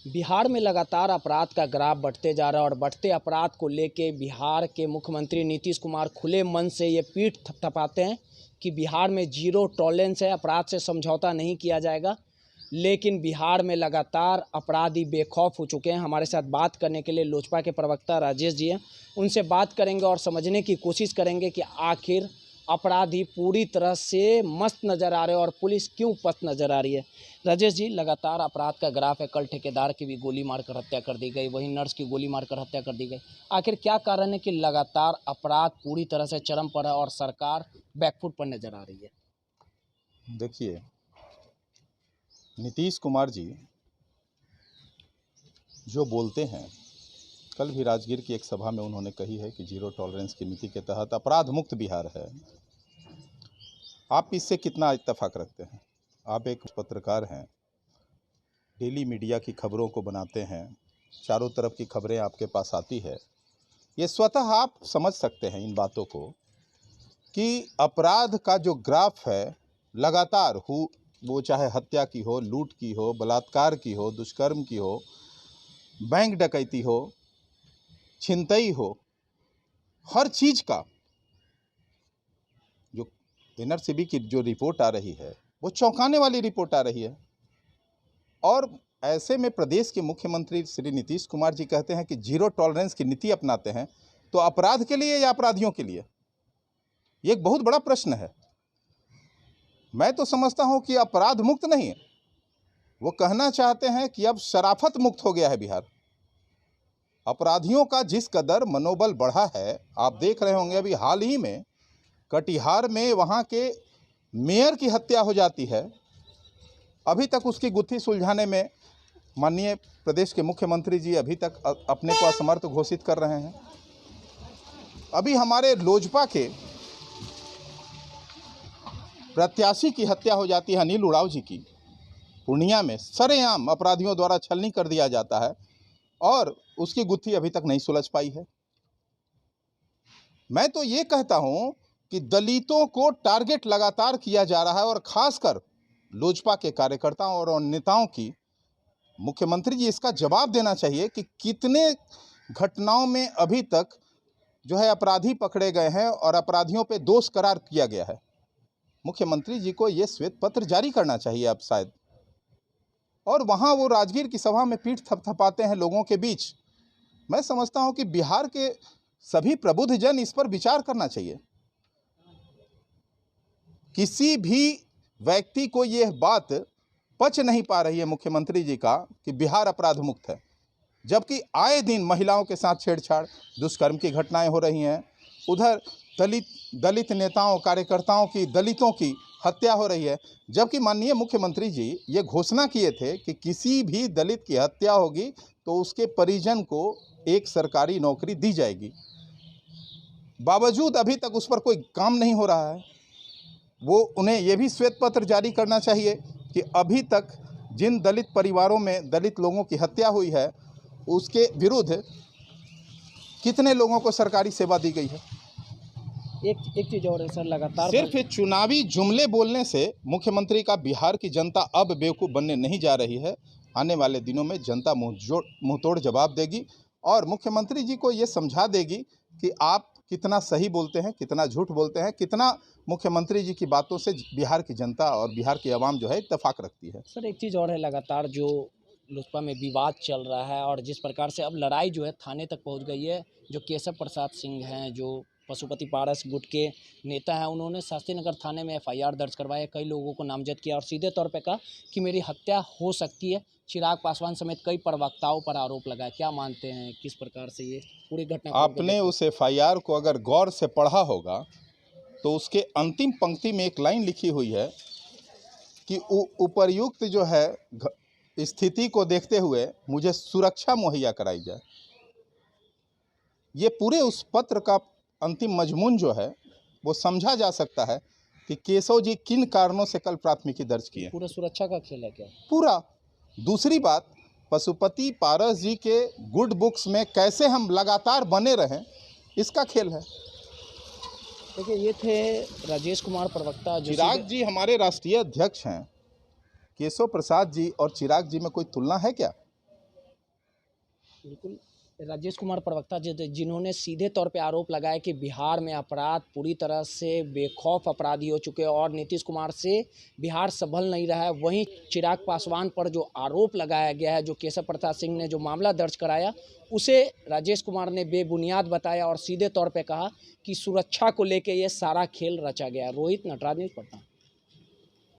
बिहार में लगातार अपराध का ग्राफ बढ़ते जा रहा है और बढ़ते अपराध को लेके बिहार के मुख्यमंत्री नीतीश कुमार खुले मन से ये पीठ थपथपाते हैं कि बिहार में जीरो टॉलरेंस है, अपराध से समझौता नहीं किया जाएगा। लेकिन बिहार में लगातार अपराधी बेखौफ हो चुके हैं। हमारे साथ बात करने के लिए लोजपा के प्रवक्ता राजेश जी हैं, उनसे बात करेंगे और समझने की कोशिश करेंगे कि आखिर अपराधी पूरी तरह से मस्त नज़र आ रहे हैं और पुलिस क्यों पस्त नज़र आ रही है। राजेश जी, लगातार अपराध का ग्राफ है। कल ठेकेदार की भी गोली मारकर हत्या कर दी गई, वहीं नर्स की गोली मारकर हत्या कर दी गई। आखिर क्या कारण है कि लगातार अपराध पूरी तरह से चरम पर है और सरकार बैकफुट पर नज़र आ रही है? देखिए, नीतीश कुमार जी जो बोलते हैं, कल भी राजगीर की एक सभा में उन्होंने कही है कि जीरो टॉलरेंस की नीति के तहत अपराध मुक्त बिहार है। आप इससे कितना इत्तेफाक रखते हैं? आप एक पत्रकार हैं, डेली मीडिया की खबरों को बनाते हैं, चारों तरफ की खबरें आपके पास आती है। ये स्वतः आप समझ सकते हैं इन बातों को कि अपराध का जो ग्राफ है लगातार वो चाहे हत्या की हो, लूट की हो, बलात्कार की हो, दुष्कर्म की हो, बैंक डकैती हो, छिनतई हो, हर चीज़ का जो एनआरसीबी की जो रिपोर्ट आ रही है वो चौंकाने वाली रिपोर्ट आ रही है। और ऐसे में प्रदेश के मुख्यमंत्री श्री नीतीश कुमार जी कहते हैं कि जीरो टॉलरेंस की नीति अपनाते हैं, तो अपराध के लिए या अपराधियों के लिए? ये एक बहुत बड़ा प्रश्न है। मैं तो समझता हूं कि अपराध मुक्त नहीं, वो कहना चाहते हैं कि अब शराफत मुक्त हो गया है बिहार। अपराधियों का जिस कदर मनोबल बढ़ा है, आप देख रहे होंगे अभी हाल ही में कटिहार में वहां के मेयर की हत्या हो जाती है, अभी तक उसकी गुत्थी सुलझाने में माननीय प्रदेश के मुख्यमंत्री जी अभी तक अपने को असमर्थ घोषित कर रहे हैं। अभी हमारे लोजपा के प्रत्याशी की हत्या हो जाती है, अनिल उरांव जी की, पूर्णिया में सरेआम अपराधियों द्वारा छलनी कर दिया जाता है और उसकी गुत्थी अभी तक नहीं सुलझ पाई है। मैं तो ये कहता हूं कि दलितों को टारगेट लगातार किया जा रहा है और खासकर लोजपा के कार्यकर्ताओं और नेताओं की मुख्यमंत्री जी इसका जवाब देना चाहिए कि कितने घटनाओं में अभी तक जो है अपराधी पकड़े गए हैं और अपराधियों पे दोष करार किया गया है। मुख्यमंत्री जी को ये श्वेत पत्र जारी करना चाहिए अब शायद। और वहाँ वो राजगीर की सभा में पीठ थपथपाते हैं लोगों के बीच। मैं समझता हूँ कि बिहार के सभी प्रबुद्ध जन इस पर विचार करना चाहिए। किसी भी व्यक्ति को यह बात पच नहीं पा रही है मुख्यमंत्री जी का कि बिहार अपराध मुक्त है, जबकि आए दिन महिलाओं के साथ छेड़छाड़, दुष्कर्म की घटनाएं हो रही हैं। उधर दलित नेताओं, कार्यकर्ताओं की, दलितों की हत्या हो रही है, जबकि माननीय मुख्यमंत्री जी ये घोषणा किए थे कि किसी भी दलित की हत्या होगी तो उसके परिजन को एक सरकारी नौकरी दी जाएगी। बावजूद अभी तक उस पर कोई काम नहीं हो रहा है। वो उन्हें यह भी श्वेत पत्र जारी करना चाहिए कि अभी तक जिन दलित परिवारों में दलित लोगों की हत्या हुई है उसके विरुद्ध कितने लोगों को सरकारी सेवा दी गई है। एक चीज़ और है सर, लगातार सिर्फ चुनावी जुमले बोलने से मुख्यमंत्री का बिहार की जनता अब बेवकूफ़ बनने नहीं जा रही है। आने वाले दिनों में जनता मुंहतोड़ जवाब देगी और मुख्यमंत्री जी को ये समझा देगी कि आप कितना सही बोलते हैं, कितना झूठ बोलते हैं, कितना मुख्यमंत्री जी की बातों से बिहार की जनता और बिहार की आवाम जो है इत्तेफाक रखती है। सर, एक चीज़ और है, लगातार जो लोजपा में विवाद चल रहा है और जिस प्रकार से अब लड़ाई जो है थाने तक पहुंच गई है। जो केशव प्रसाद सिंह हैं, जो पशुपति पारस गुट के नेता हैं, उन्होंने शास्त्रीनगर थाने में एफआईआर दर्ज करवाया, कई लोगों को नामजद किया और सीधे तौर पे कहा कि मेरी हत्या हो सकती है। चिराग पासवान समेत कई प्रवक्ताओं पर आरोप लगाया। क्या मानते हैं, किस प्रकार से ये पूरी घटना? आपने उस एफआईआर को अगर गौर से पढ़ा होगा तो उसके अंतिम पंक्ति में एक लाइन लिखी हुई है कि उपर्युक्त जो है स्थिति को देखते हुए मुझे सुरक्षा मुहैया कराई जाए। ये पूरे उस पत्र का अंतिम मजमून जो है वो समझा जा सकता है कि केशव जी किन कारणों से कल प्राथमिकी दर्ज किए। पूरा सुरक्षा का खेल है क्या? पूरा। दूसरी बात, पशुपति पारस जी के गुड बुक्स में कैसे हम लगातार बने रहें, इसका खेल है। देखिए, ये थे राजेश कुमार प्रवक्ता। चिराग जी हमारे राष्ट्रीय अध्यक्ष हैं। केशव प्रसाद जी और चिराग जी में कोई तुलना है क्या? बिल्कुल। राजेश कुमार प्रवक्ता जिन्होंने सीधे तौर पे आरोप लगाया कि बिहार में अपराध पूरी तरह से बेखौफ अपराधी हो चुके हैं और नीतीश कुमार से बिहार संभल नहीं रहा है। वहीं चिराग पासवान पर जो आरोप लगाया गया है, जो केशव प्रसाद सिंह ने जो मामला दर्ज कराया, उसे राजेश कुमार ने बेबुनियाद बताया और सीधे तौर पे कहा कि सुरक्षा को लेके ये सारा खेल रचा गया है। रोहित, नटराज न्यूज़, पटना।